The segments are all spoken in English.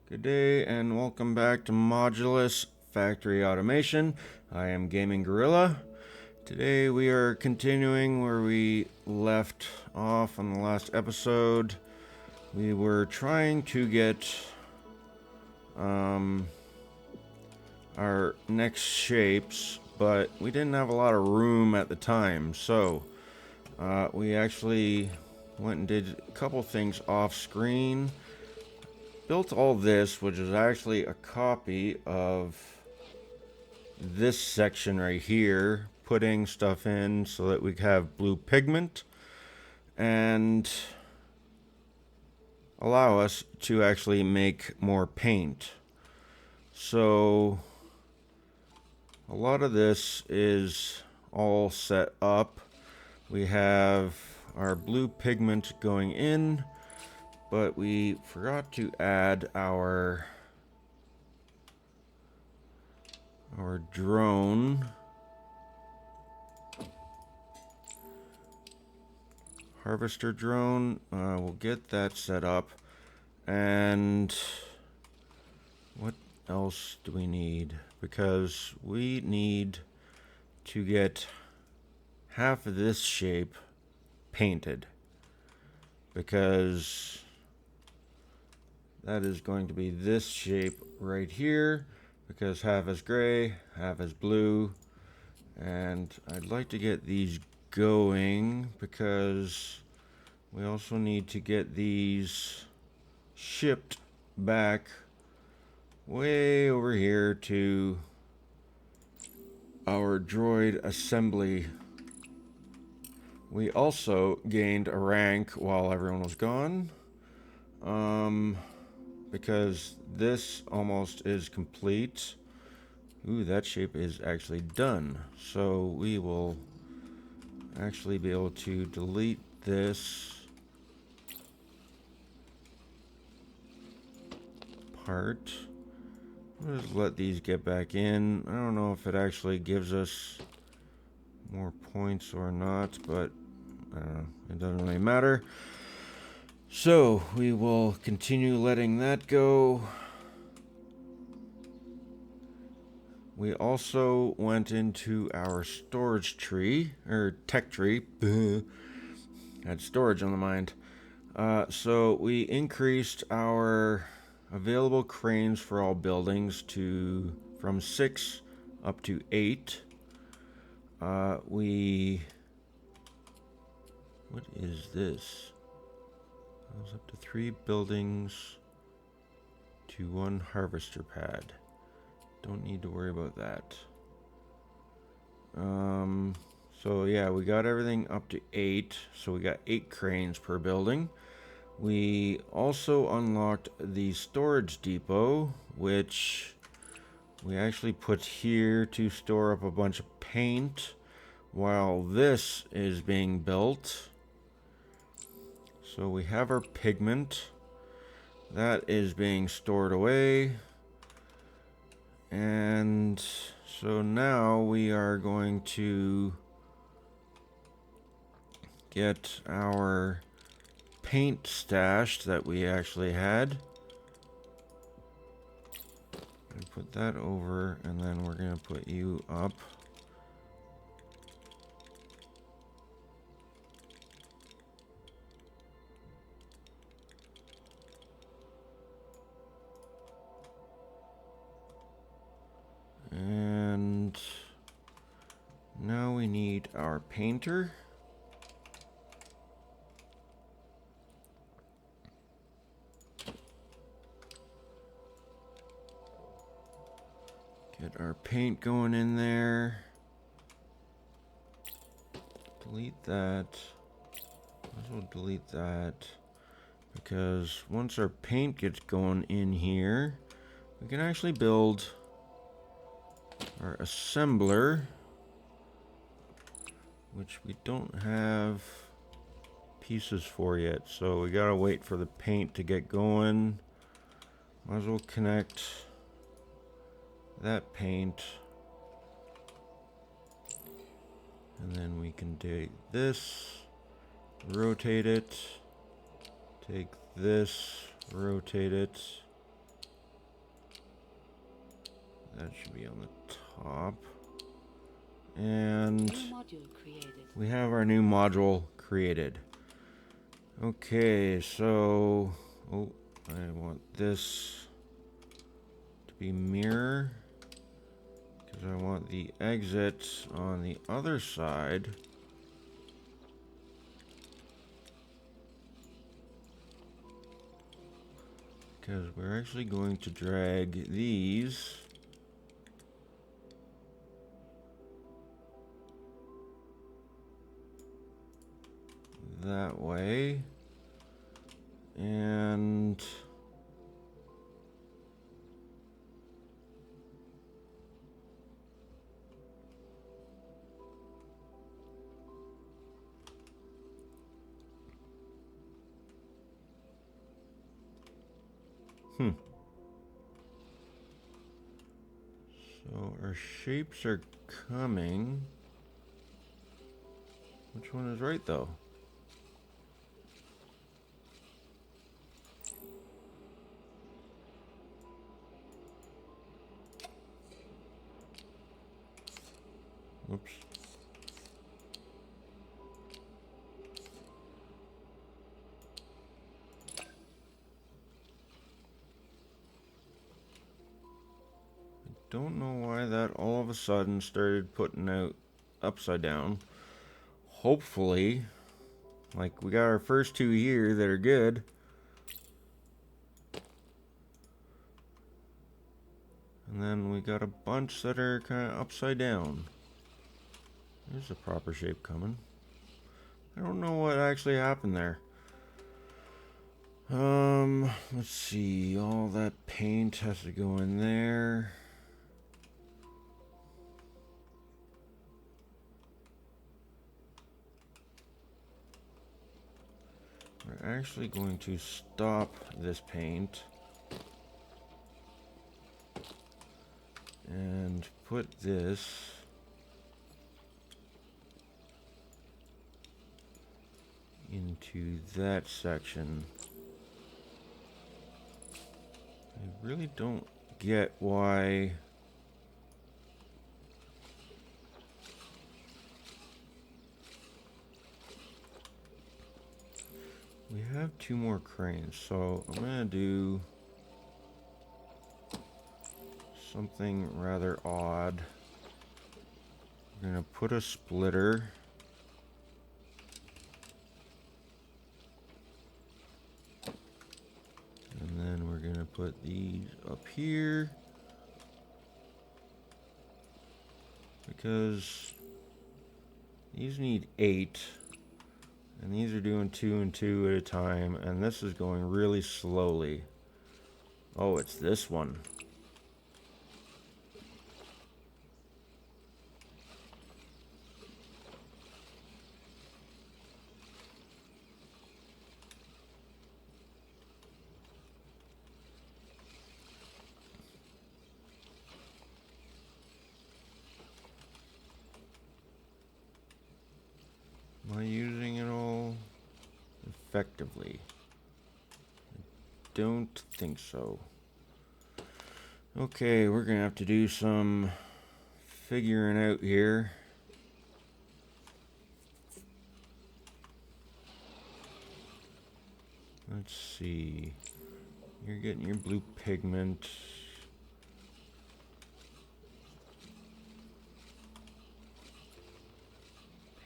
Good day and welcome back to Modulus Factory Automation. I am Gaming Gorilla. Today we are continuing where we left off on the last episode. We were trying to get our next shapes, but we didn't have a lot of room at the time, so we actually went and did a couple things off screen. Built all this, which is actually a copy of this section right here, putting stuff in so that we have blue pigment and allow us to actually make more paint. So a lot of this is all set up. We have our blue pigment going in, but we forgot to add our drone harvester drone. We'll get that set up. And what else do we need? Because we need to get half of this shape painted, because that is going to be this shape right here, because half is gray, half is blue. And I'd like to get these going because we also need to get these shipped back way over here to our droid assembly. We also gained a rank while everyone was gone, because this almost is complete. Ooh, that shape is actually done. So we will actually be able to delete this part. We'll just let these get back in. I don't know if it actually gives us more points or not, but I don't know. It doesn't really matter. So we will continue letting that go. We also went into our storage tree, or tech tree. Had storage on the mind. So we increased our available cranes for all buildings from 6 up to 8. What is this? Goes up to 3 buildings to 1 harvester pad. Don't need to worry about that. So yeah, we got everything up to 8. So we got 8 cranes per building. We also unlocked the storage depot, which we actually put here to store up a bunch of paint while this is being built. So we have our pigment. That is being stored away. And so now we are going to get our paint stashed that we actually had. And put that over, and then we're going to put you up. And now we need our painter. Get our paint going in there. Delete that. Might as well delete that, because once our paint gets going in here, we can actually build our assembler, which we don't have pieces for yet. So we gotta wait for the paint to get going. Might as well connect that paint, and then we can take this, rotate it, take this, rotate it, That should be on the top. And we have our new module created. Okay, so I want this to be mirror because I want the exits on the other side. Because we're actually going to drag these that way, and so our shapes are coming. Which one is right though? Oops. Don't know why that all of a sudden started putting out upside down. Hopefully, like we got our first two here that are good. And then we got a bunch that are kind of upside down. There's a proper shape coming. I don't know what actually happened there. Let's see. All that paint has to go in there. We're actually going to stop this paint and put this into that section. I really don't get why we have two more cranes, so I'm gonna do something rather odd. We're gonna put a splitter and then we're gonna put these up here because these need 8 and these are doing 2 and 2 at a time, and this is going really slowly. Oh, it's this one. Am I using it all effectively? I don't think so. Okay, we're gonna have to do some figuring out here. Let's see. You're getting your blue pigment.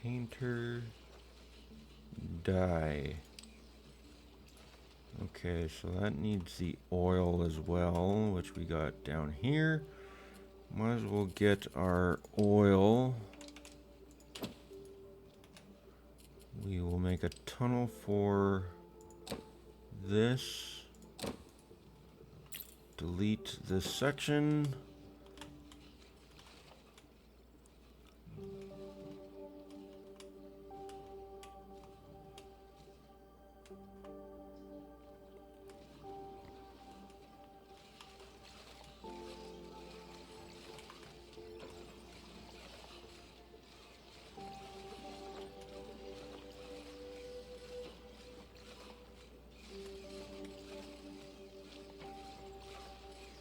Painter. Dye. Okay, so that needs the oil as well, which we got down here. Might as well get our oil. We will make a tunnel for this. Delete this section.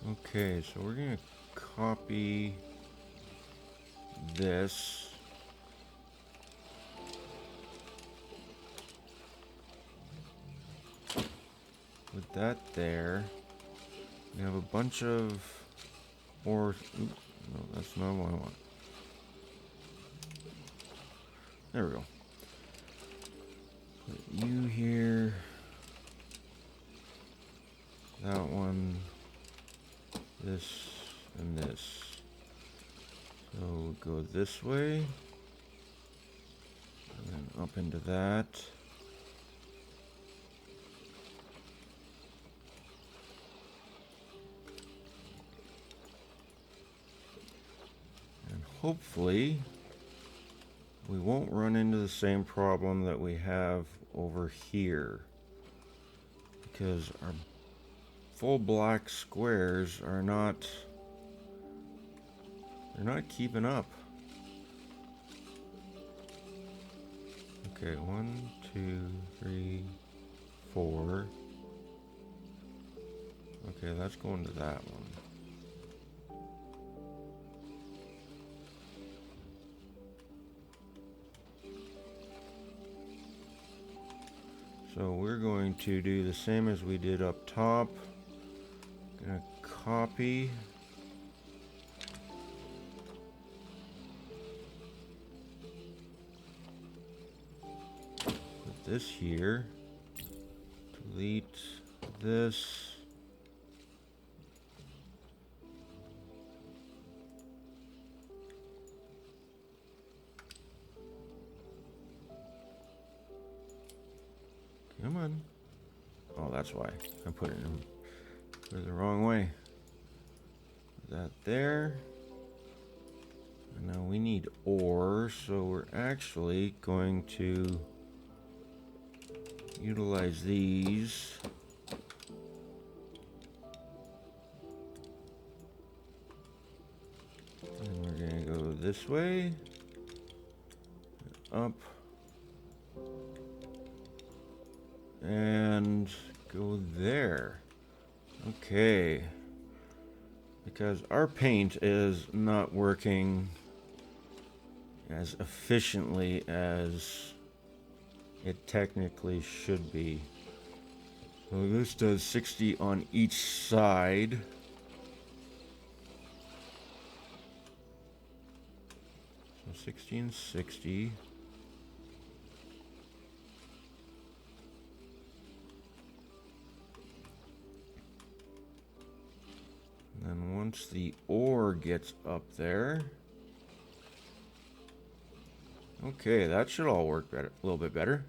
Okay, so we're gonna copy this. With that there. We have a bunch of ore. Oops, no, that's not what I want. There we go. Put you here. That one. This and this. So we'll go this way. And then up into that. And hopefully we won't run into the same problem that we have over here. Because our full black squares are not, they're not keeping up. Okay, 1, 2, 3, 4. Okay, that's going to that one. So we're going to do the same as we did up top. Gonna copy. Put this here. Delete this. Come on. Oh, that's why. I put it the wrong way. Put that there. And now we need ore, so we're actually going to utilize these. And we're going to go this way. Up. And go there. Okay. Because our paint is not working as efficiently as it technically should be. So this does 60 on each side. So 60 and 60. And then once the ore gets up there, okay, that should all work better, a little bit better.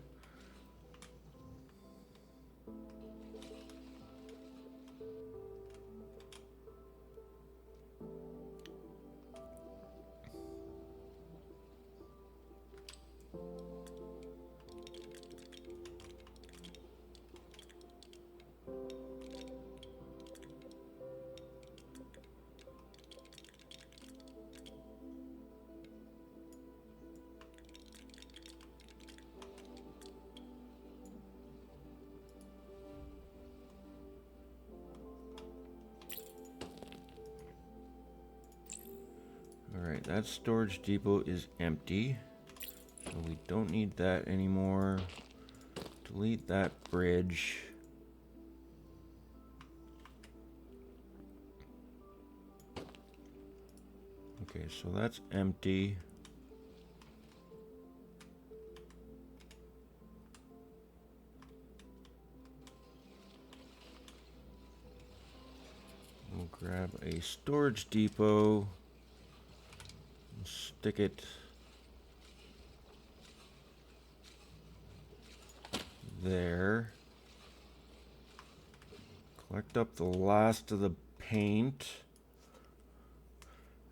Alright, that storage depot is empty, so we don't need that anymore. Delete that bridge. Okay, so that's empty. We'll grab a storage depot. Stick it there. Collect up the last of the paint.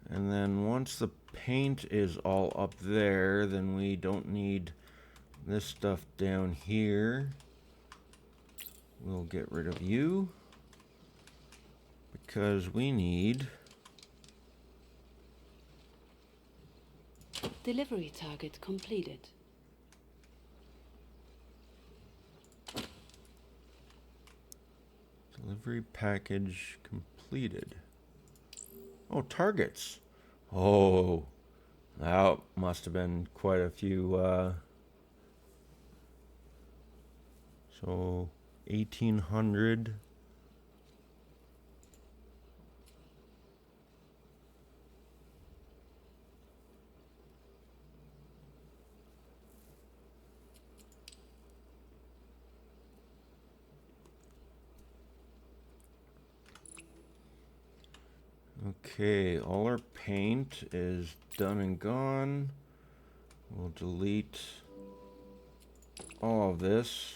And then once the paint is all up there, then we don't need this stuff down here. We'll get rid of you because we need delivery target completed. Delivery package completed. Oh, targets. Oh, that must have been quite a few. So 1,800. Okay, all our paint is done and gone. We'll delete all of this.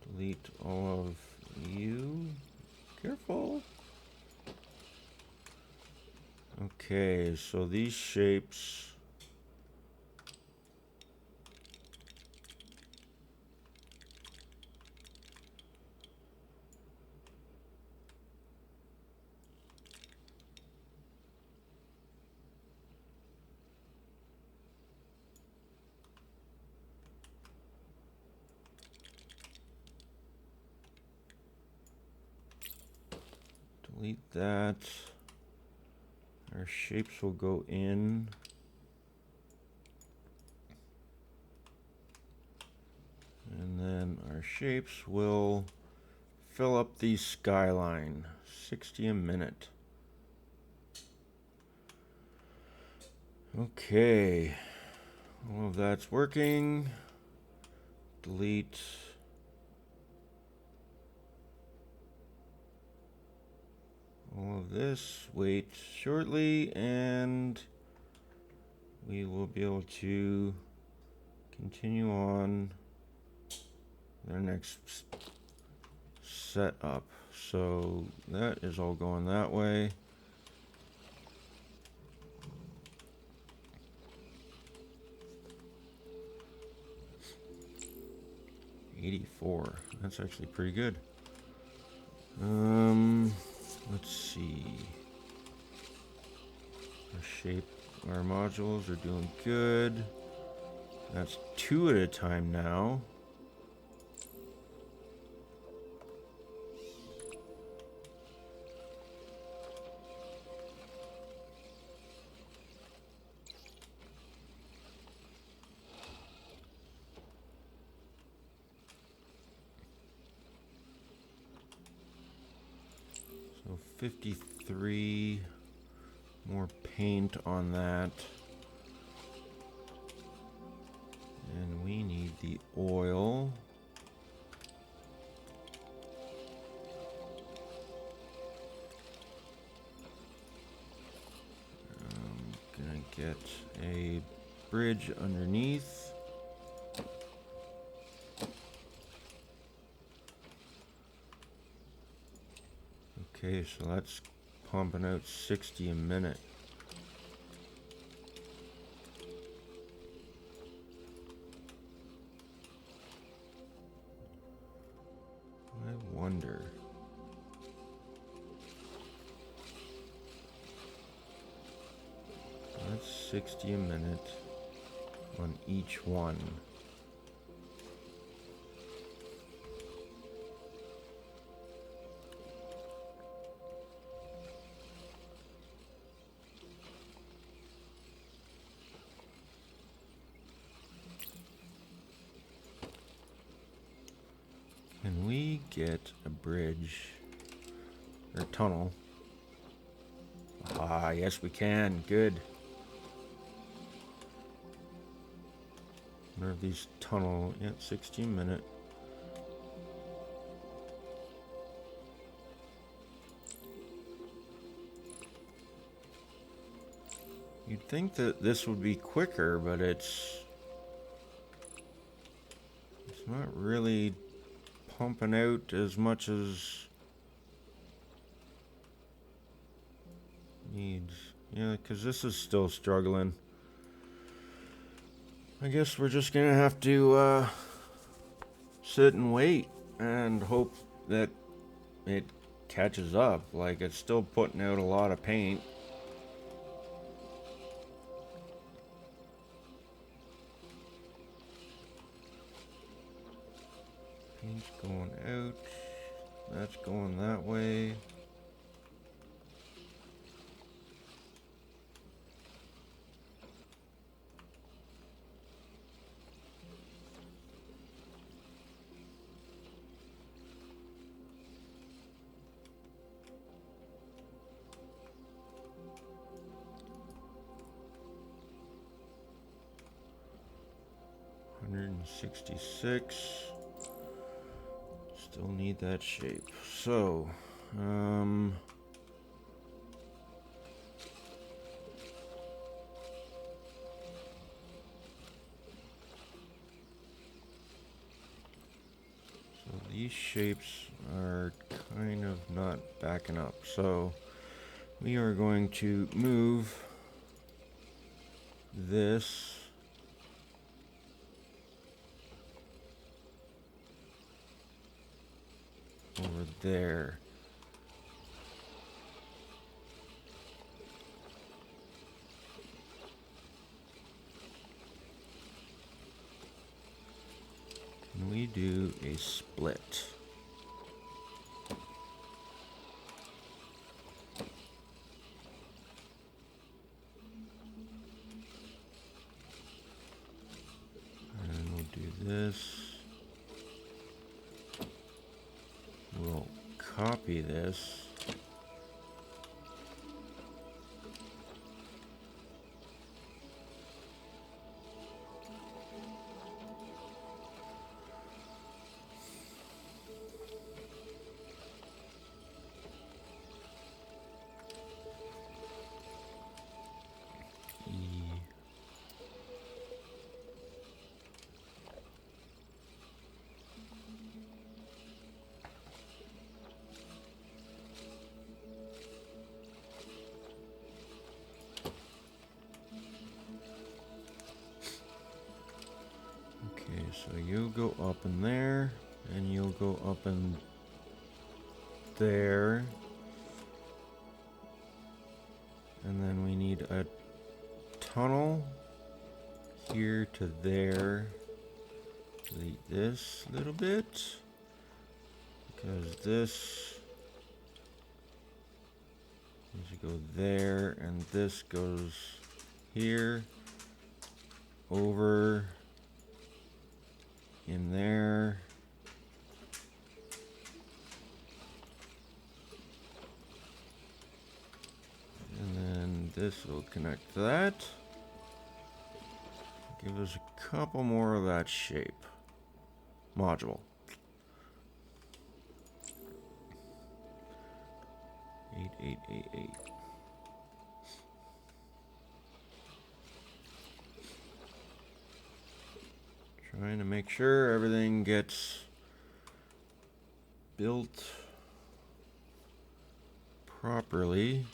Delete all of you. Careful. Okay, so these shapes. Delete that. Our shapes will go in. And then our shapes will fill up the skyline. 60 a minute. Okay. All of that's working. Delete. All of this. Wait shortly, and we will be able to continue on our next setup. So that is all going that way. $84. That's actually pretty good. Let's see. Our modules are doing good. That's 2 at a time now. So 53 more paint on that. And we need the oil. I'm gonna get a bridge underneath. Okay, so that's pumping out 60 a minute. I wonder. That's 60 a minute on each one. Can we get a bridge or tunnel? Ah, yes we can. Good. Wonder if these tunnel, yeah, 16 minute. You'd think that this would be quicker, but it's not really pumping out as much as needs. Yeah, because this is still struggling. I guess we're just gonna have to sit and wait and hope that it catches up. Like, it's still putting out a lot of paint. Paint's going out. That's going that way. 166. Still need that shape. So, these shapes are kind of not backing up. So, we are going to move this over there. Can we do a split? And we'll do this. We'll copy this. Okay, so you'll go up in there, and you'll go up in there. And then we need a tunnel here to there. Delete this little bit, because this needs to go there, and this goes here, over, in there. And then this will connect to that. Give us a couple more of that shape. Module. 8888. Trying to make sure everything gets built properly.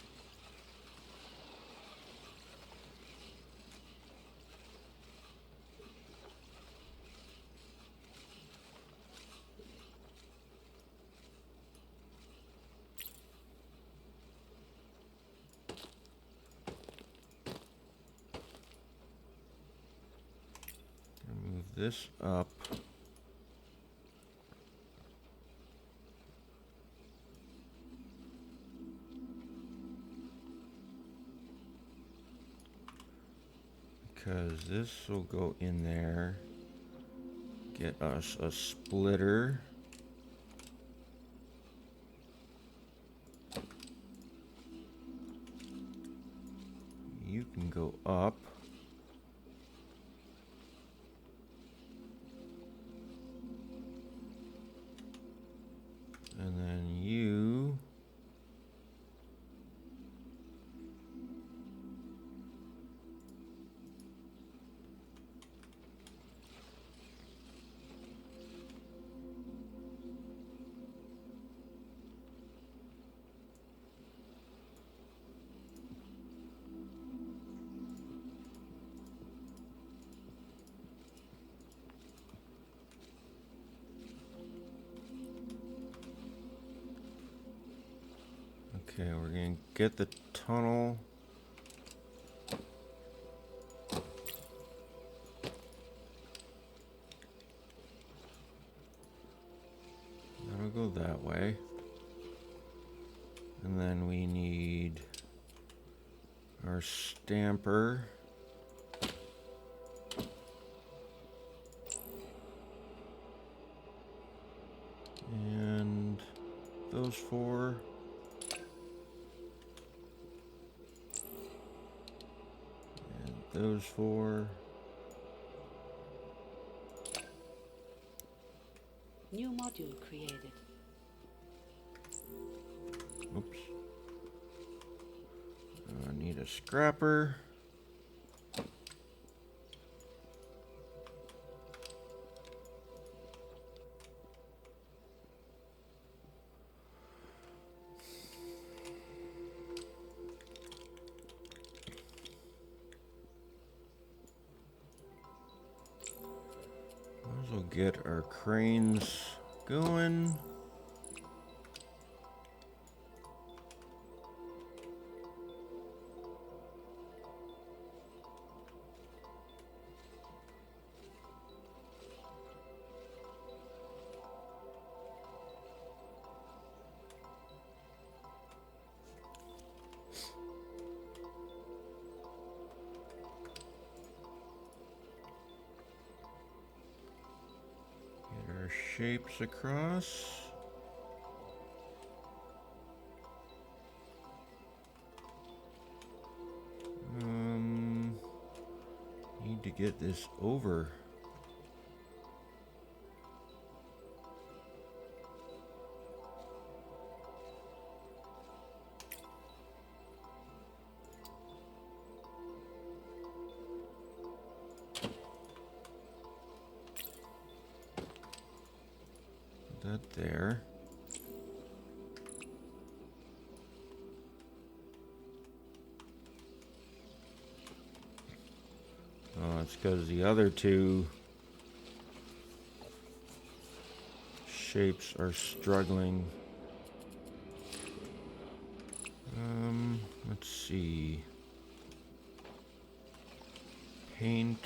Move this up. Because this will go in there. Get us a splitter. You can go up. And then you okay, we're gonna get the tunnel. That'll go that way. And then we need our stamper. And those four. And those four. New module created. Oops. I need a scrapper. Might as well get our cranes going. Get our shapes across. Need to get this over. That there. Oh, it's because the other two shapes are struggling. Let's see. Paint.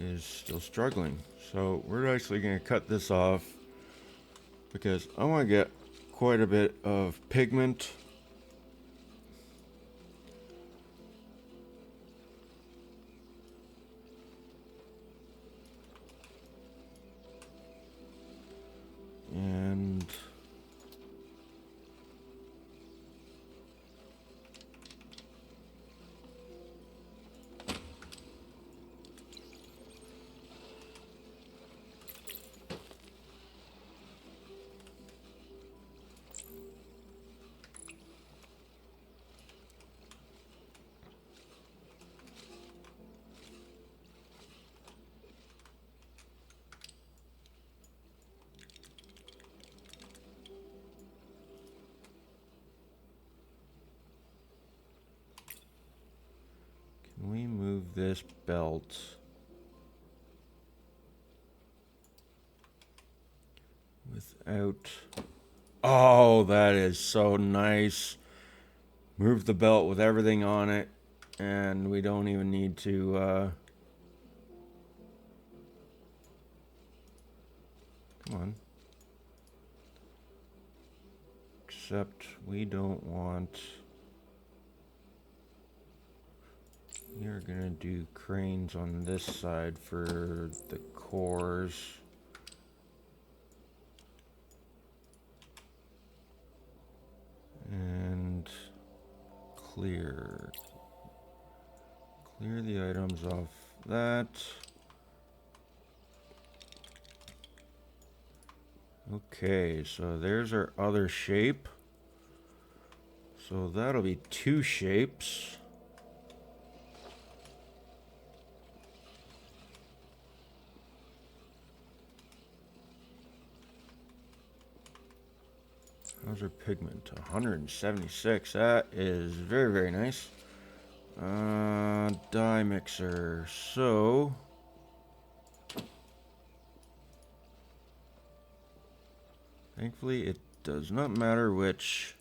Is still struggling. So we're actually going to cut this off because I want to get quite a bit of pigment. And can we move this belt without... Oh, that is so nice. Move the belt with everything on it, and we don't even need to, come on. Except we don't want... We're gonna do cranes on this side for the cores. And clear the items off that. Okay, so there's our other shape. So that'll be two shapes. How's our pigment? 176. That is very, very nice. Dye mixer. So thankfully it does not matter which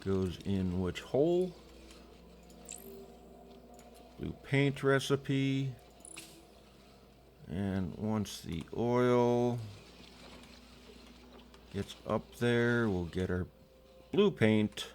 goes in which hole. Blue paint recipe. And once the oil gets up there, we'll get our blue paint.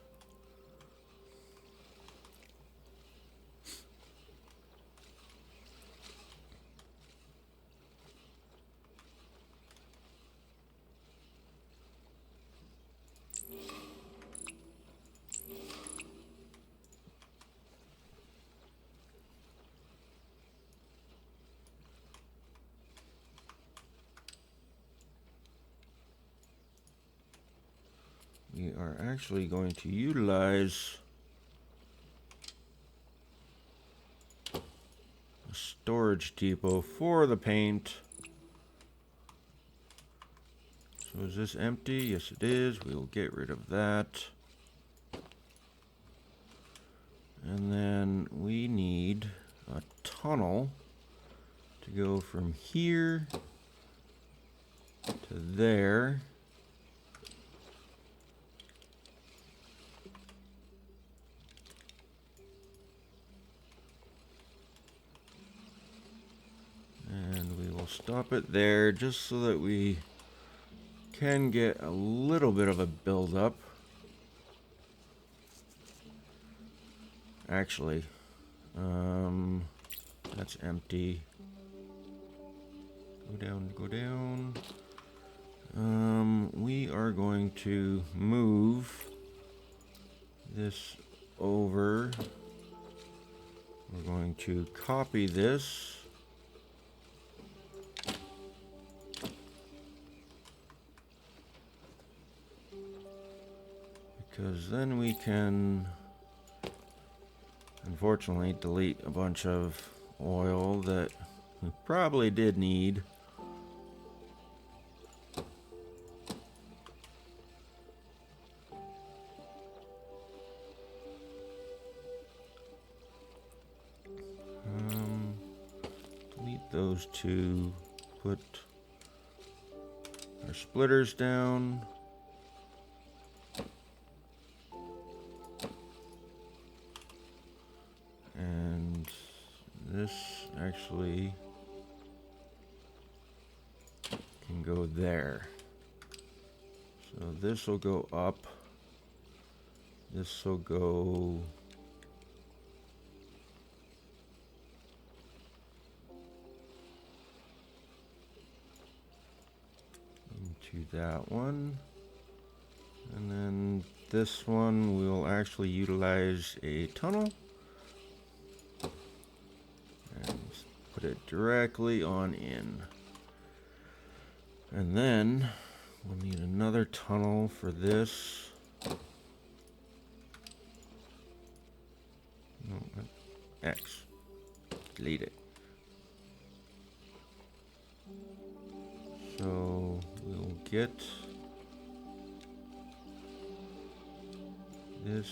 are actually going to utilize a storage depot for the paint. So is this empty? Yes, it is. We will get rid of that. And then we need a tunnel to go from here to there. And we will stop it there just so that we can get a little bit of a build-up. Actually, that's empty. Go down, go down. We are going to move this over. We're going to copy this. Because then we can, unfortunately, delete a bunch of oil that we probably did need. Delete those two, put our splitters down. And this actually can go there. So this will go up. This will go into that one. And then this one we'll actually utilize a tunnel. And put it directly on in. And then we'll need another tunnel for this. No, X. Delete it. So we'll get this.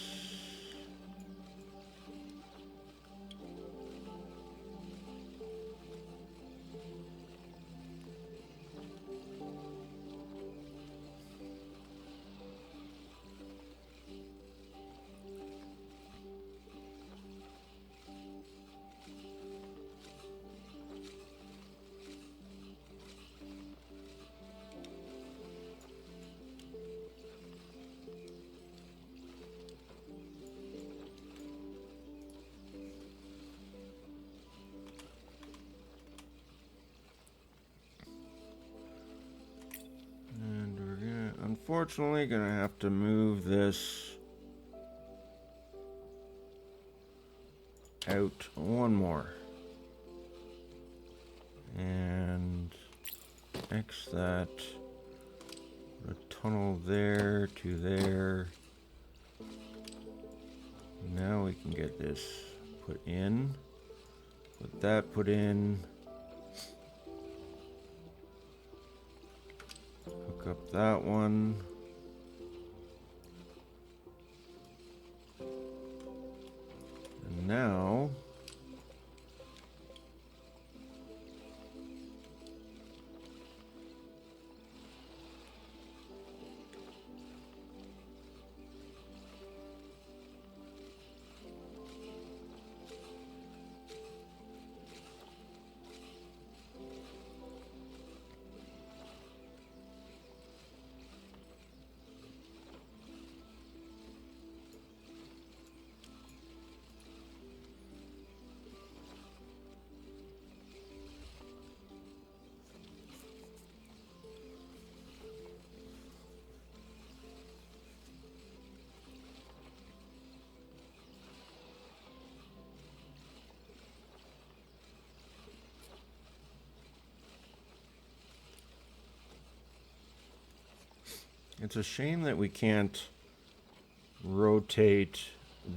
Unfortunately, gonna have to move this out one more. And X that. Put a tunnel there to there. Now we can get this put in. Put that put in. Hook up that one. And now it's a shame that we can't rotate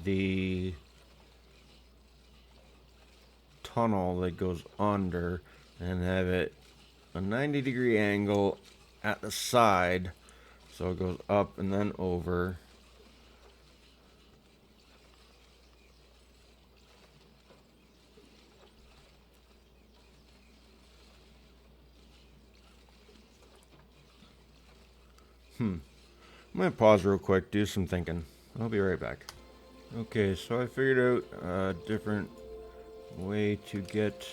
the tunnel that goes under and have it a 90-degree angle at the side, so it goes up and then over. I'm gonna pause real quick, do some thinking. I'll be right back. Okay, so I figured out a different way to get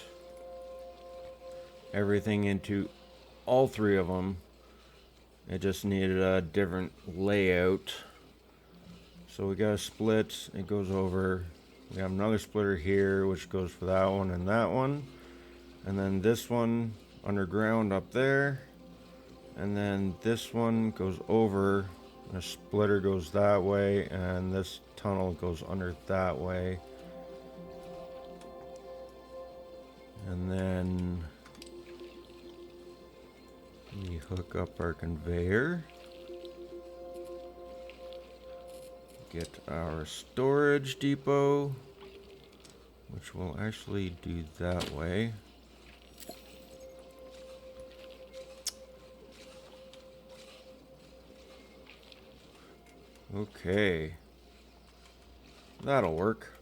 everything into all three of them. It just needed a different layout. So we got a split, it goes over. We have another splitter here, which goes for that one and that one. And then this one underground up there. And then this one goes over. The splitter goes that way, and this tunnel goes under that way. And then we hook up our conveyor. Get our storage depot, which will actually do that way. Okay, that'll work.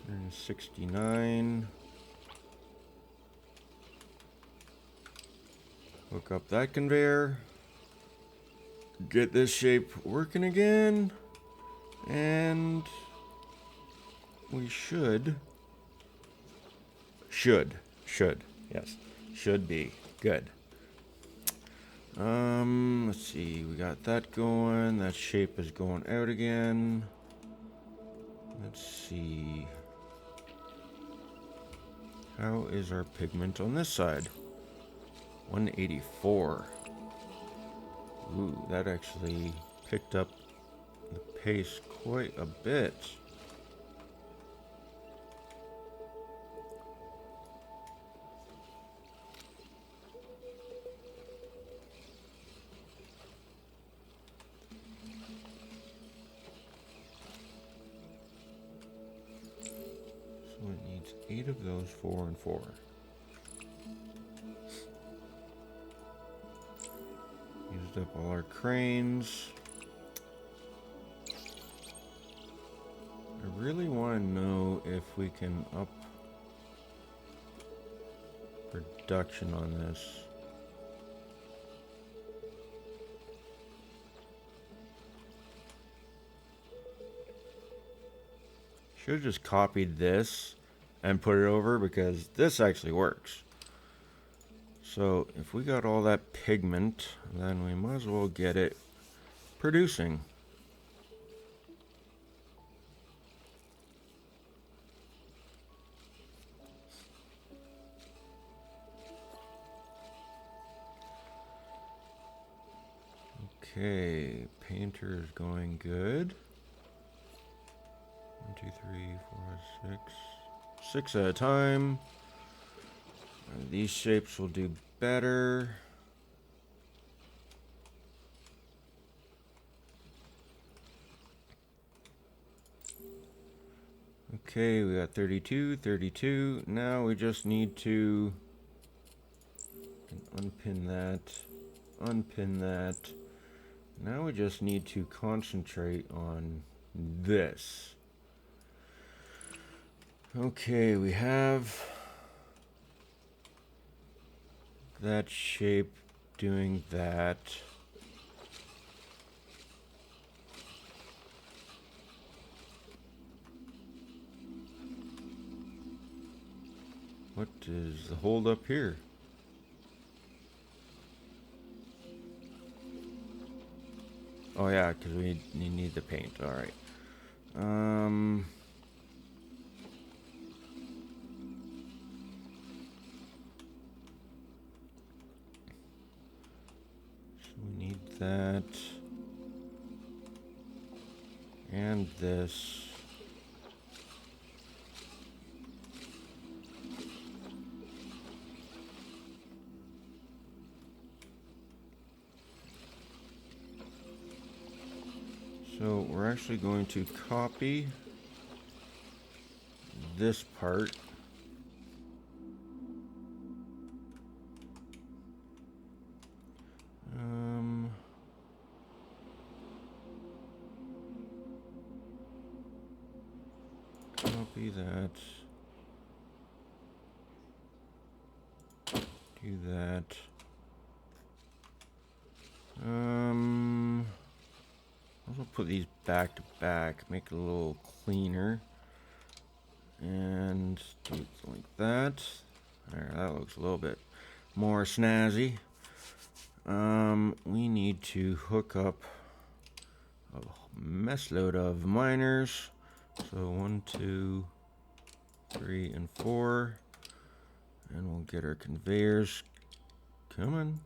And 69. Hook up that conveyor. Get this shape working again. And we should, yes, should be good. Let's see, we got that going. That shape is going out again. Let's see. How is our pigment on this side? 184. Ooh, that actually picked up the pace quite a bit. So it needs 8 of those, 4 and 4. Used up all our cranes. I really want to know if we can up production on this. Should have just copied this and put it over, because this actually works. So if we got all that pigment, then we might as well get it producing. Okay, painter is going good. 1, 2, 3, 4, 6. 6 at a time. These shapes will do better. Okay, we got 32, 32. Now we just need to unpin that, unpin that. Now we just need to concentrate on this. Okay, we have that shape doing that. What is the hold up here? Oh yeah, because we need the paint. All right. So we need that and this. actually going to copy this part. Copy that. Do that. Also put these back to back, make it a little cleaner. And do it like that. There, that looks a little bit more snazzy. We need to hook up a mess load of miners. So 1, 2, 3, and 4. And we'll get our conveyors. Come on.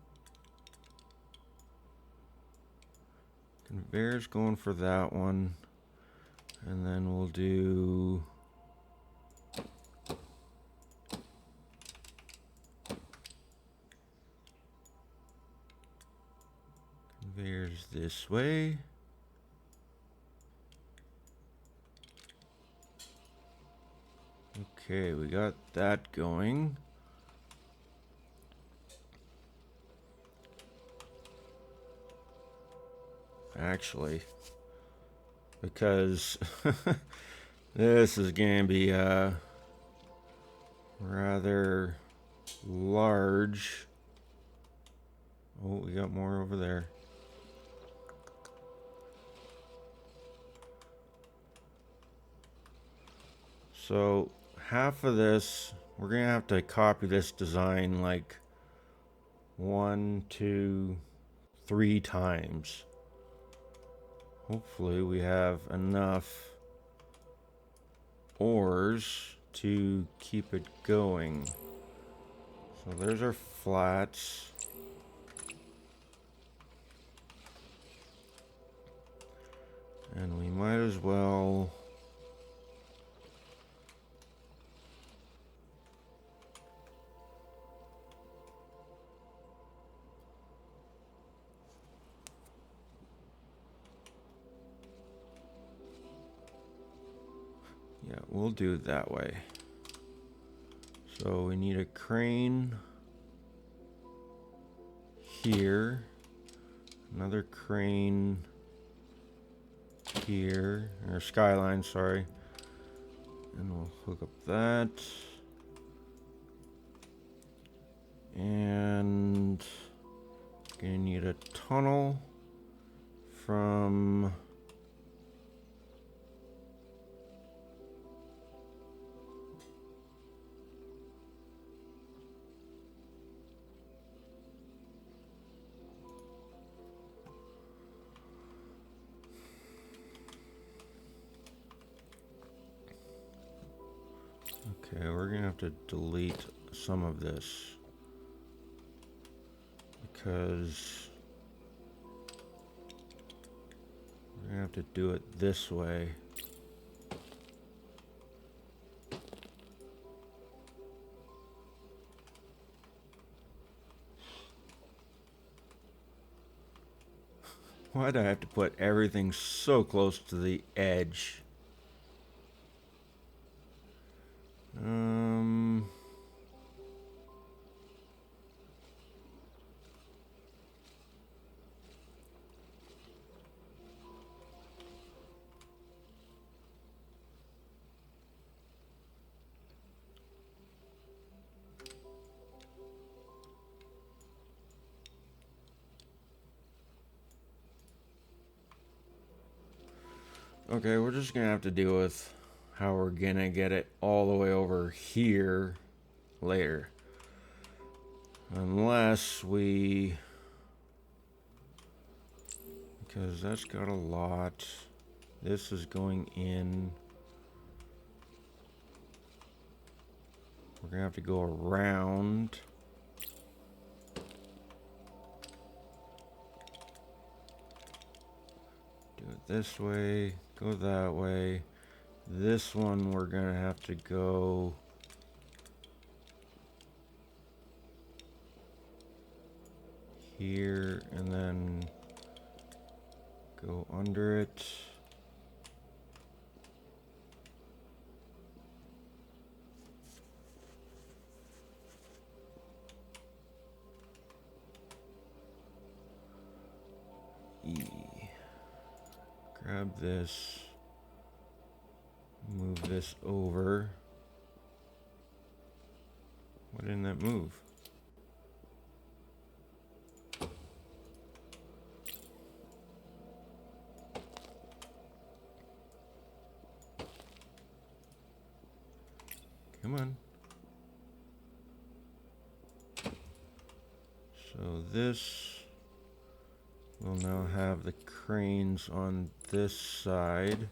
Conveyors going for that one. And then we'll do conveyors this way. Okay, we got that going. Actually, because this is going to be rather large. Oh, we got more over there. So half of this, we're going to have to copy this design like 1, 2, 3 times. Hopefully we have enough ores to keep it going. So there's our flats. And we might as well we'll do it that way. So we need a crane here, another crane here, or skyline, sorry. And we'll hook up that. And gonna need a tunnel from okay, we're gonna have to delete some of this because we're gonna have to do it this way. Why do I have to put everything so close to the edge? Okay, we're just gonna have to deal with how we're gonna get it all the way over here later. Unless we... because that's got a lot. This is going in. We're gonna have to go around. Do it this way, go that way. This one we're gonna have to go here and then go under it. grab this, move this over. Why didn't that move? Come on. So this will now have the cranes on this side.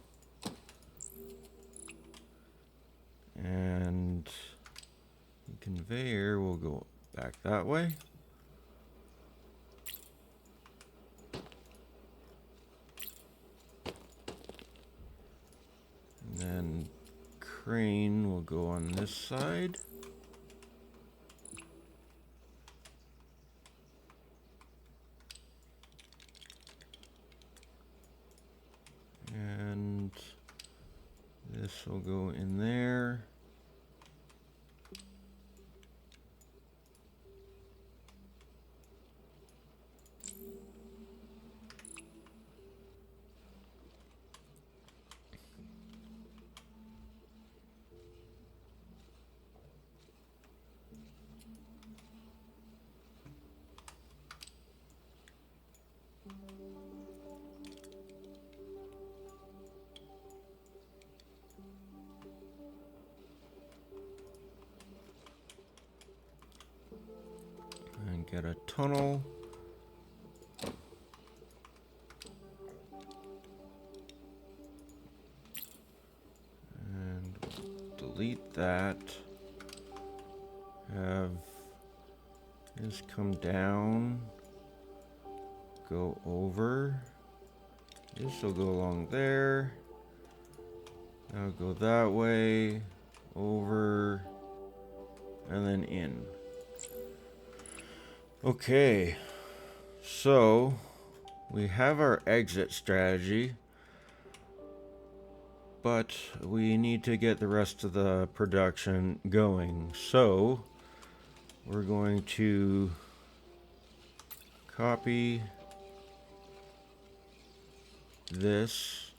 And the conveyor will go back that way. And then crane will go on this side. And this will go in there. And get a tunnel. And delete that. Have this come down. Go over. This will go along there. Now go that way. Over. And then in. Okay, so we have our exit strategy, but we need to get the rest of the production going. So we're going to copy this.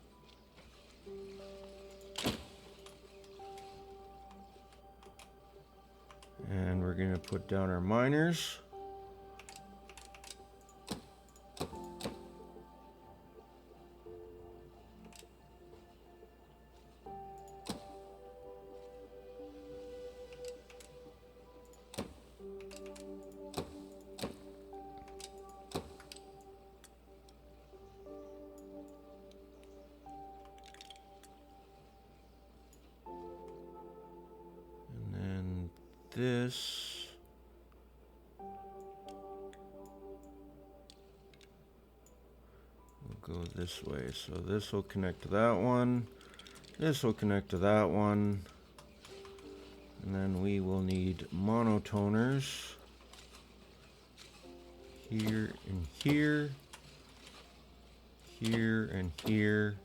And we're going to put down our miners. This will go this way. So this will connect to that one. This will connect to that one. And then we will need monotoners here and here. Here and here.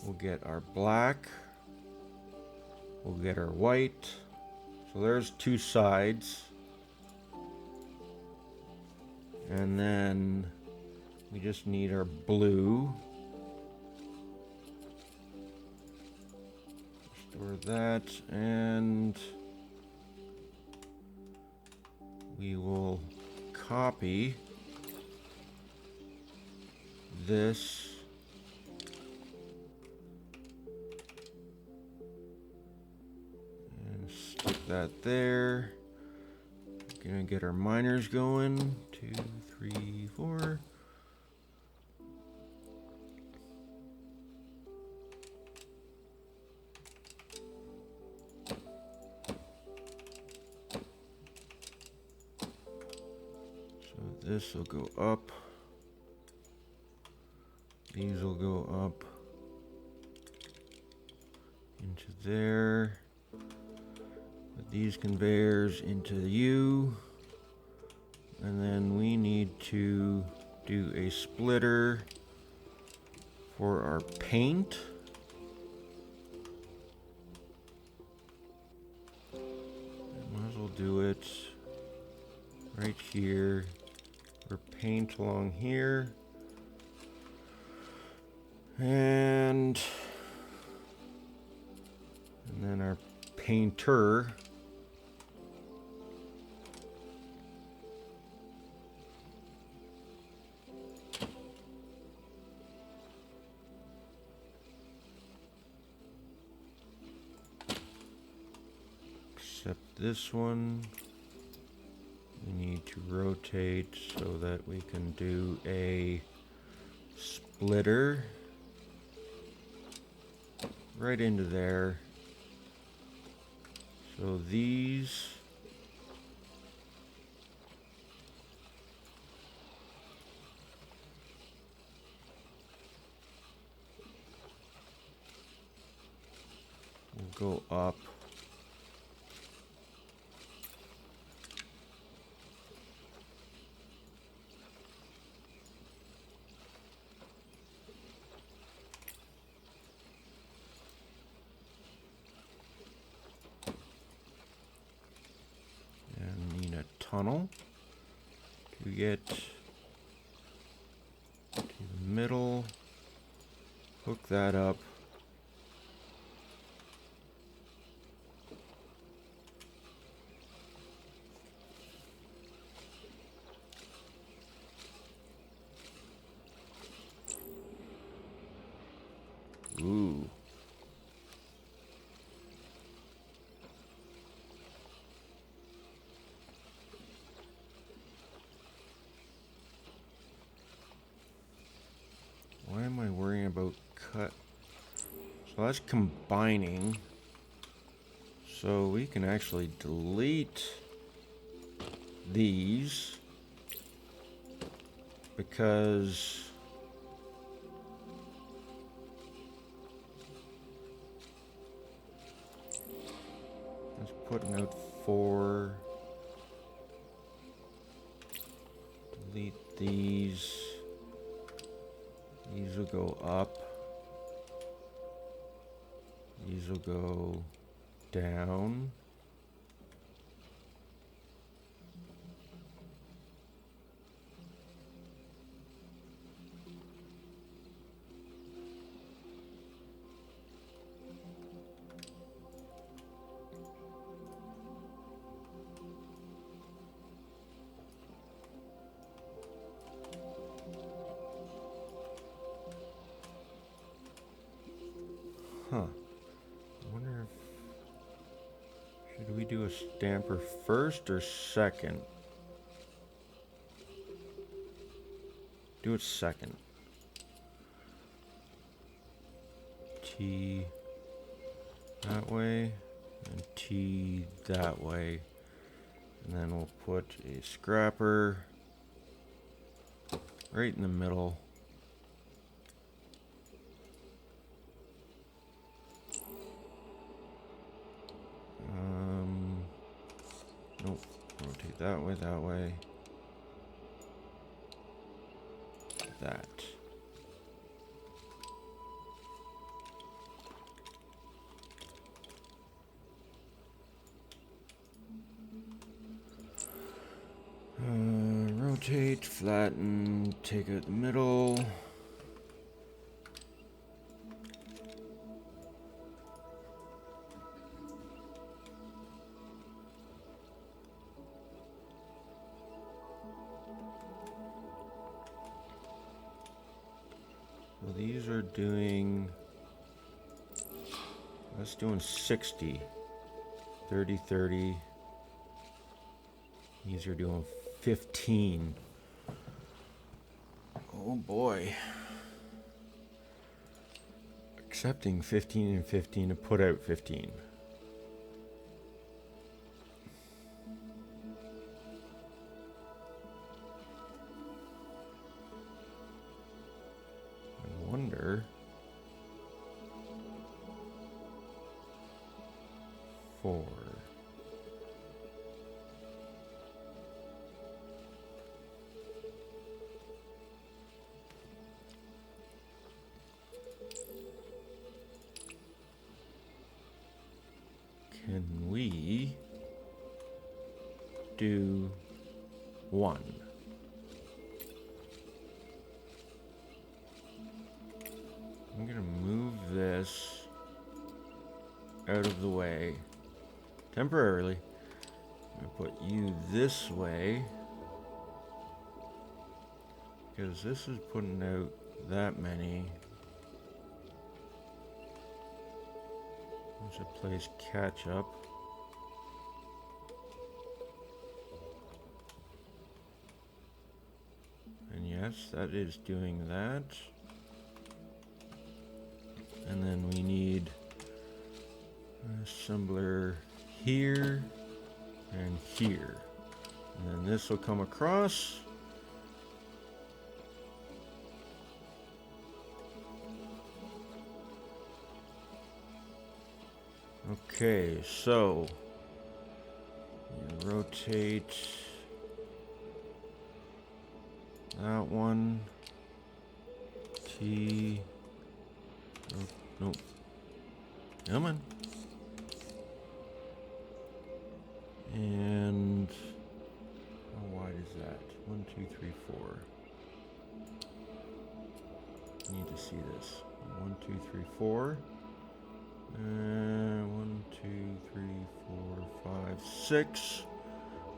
We'll get our black. We'll get our white. So there's two sides. And then we just need our blue. Store that, and we will copy this. Stick that there. Gonna get our miners going. 2, 3, 4. So this will go up. These will go up. into there. Put these conveyors into the U. And then we need to do a splitter for our paint. Might as well do it right here. For paint along here. And then our painter. Except this one, we need to rotate so that we can do a splitter right into there. So these will go up. Tunnel to get to the middle, hook that up, ooh. Why am I worrying about cut? So that's combining. So we can actually delete these because that's putting out 4. Delete these. These will go up. These will go down. Huh. I wonder if... should we do a stamper first or second? Do it second. T that way and T that way. And then we'll put a scrapper right in the middle. Nope. Rotate that way. That. Rotate, flatten, take out the middle. Well, these are doing... that's doing 60. 30, 30. These are doing 15. Oh boy. Accepting 15 and 15 to put out 15. I wonder... 4. Can we do 1? I'm gonna move this out of the way temporarily. I'm gonna put you this way because this is putting out that many. There's a place catch up. And yes, that is doing that. And then we need an assembler here and here. And then this will come across. Okay, so you rotate that one. T. Oh, nope. Come on. And how wide is that? 1, 2, 3, 4. Need to see this. 1, 2, 3, 4. 1, 2, 3, 4, 5, 6.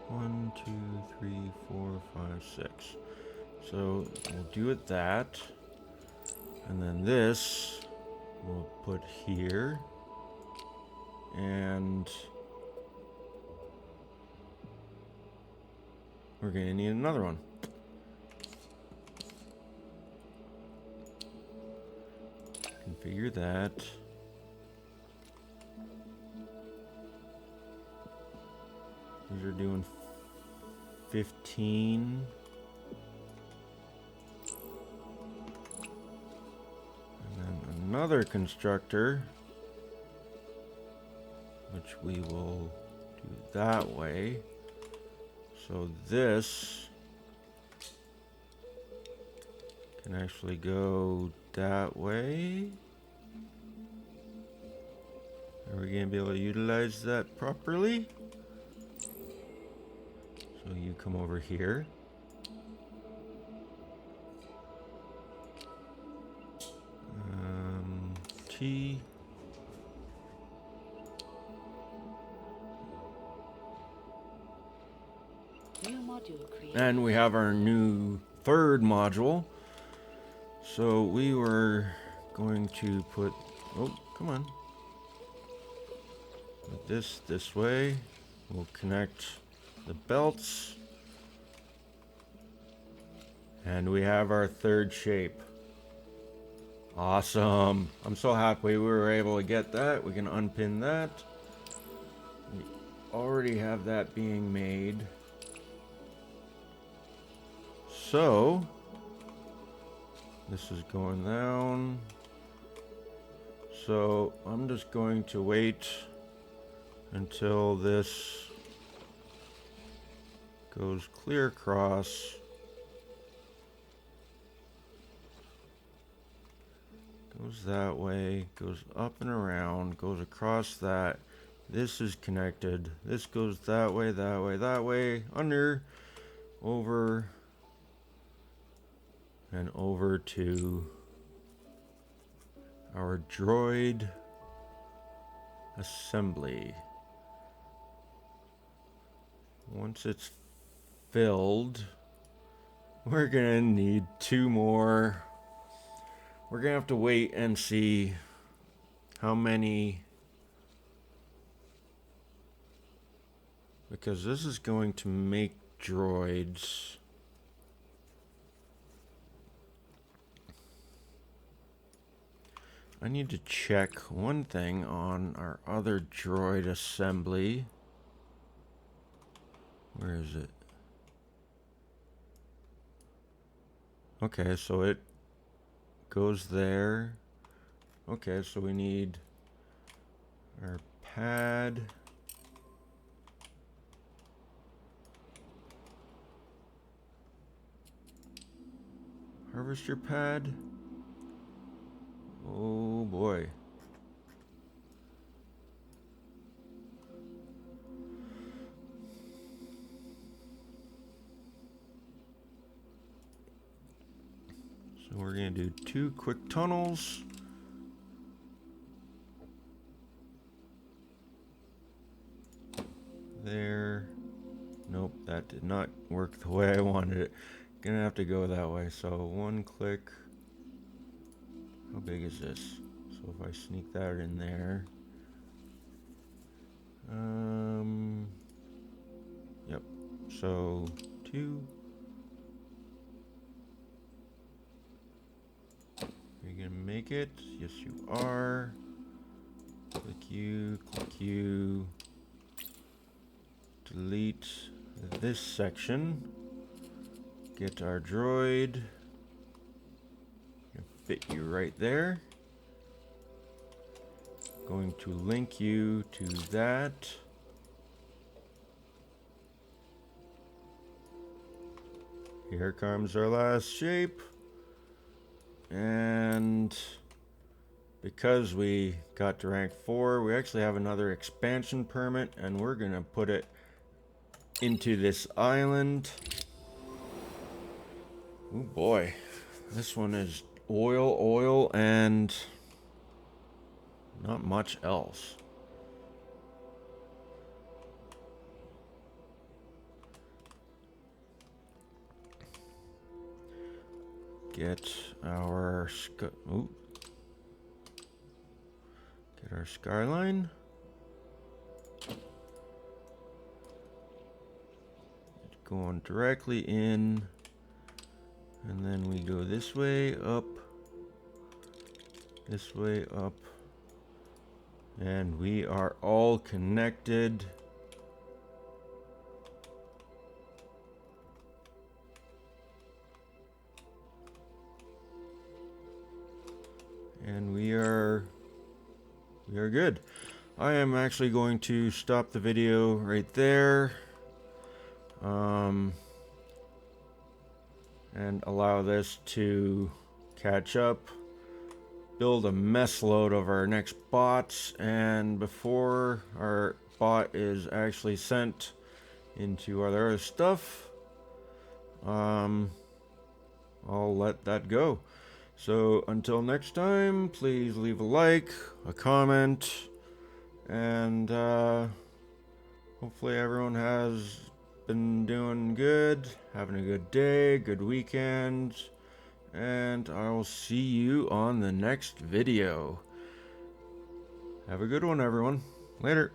1, 2, 3, 4, 5, 6. So we'll do it that. And then this we'll put here. And we're going to need another one. Configure that. These are doing 15. And then another constructor, which we will do that way. So this can actually go that way. Are we going to be able to utilize that properly? So you come over here. T. New module created. And we have our new third module. So we were going to put, oh, come on. Put this way. We'll connect the belts. And we have our third shape. Awesome. I'm so happy we were able to get that. We can unpin that. We already have that being made. So, this is going down. So, I'm just going to wait until this goes clear across. Goes that way, goes up and around, goes across that. This is connected. This goes that way, that way, that way, under, over, and over to our droid assembly. Once it's filled, we're gonna need 2 more. We're gonna have to wait and see how many, because this is going to make droids. I need to check one thing on our other droid assembly. Where is it? Okay, so it goes there. Okay, so we need our pad Harvester pad. Oh boy. So we're gonna do 2 quick tunnels. There. Nope, that did not work the way I wanted it. Gonna have to go that way. So 1 click. How big is this? So if I sneak that in there. Yep. So 2. Are you gonna make it? Yes, you are. Click you, click you. Delete this section. Get our droid. Fit you right there. Going to link you to that. Here comes our last shape. And because we got to rank 4, we actually have another expansion permit, and we're gonna put it into this island. Oh boy, this one is oil, and not much else. Get our skyline. Going directly in, and then we go this way up, and we are all connected. And we are good. I am actually going to stop the video right there. And allow this to catch up, build a mess load of our next bots, and before our bot is actually sent into our other stuff, I'll let that go. So until next time, please leave a like, a comment, and hopefully everyone has been doing good, having a good day, good weekend, and I will see you on the next video. Have a good one, everyone. Later.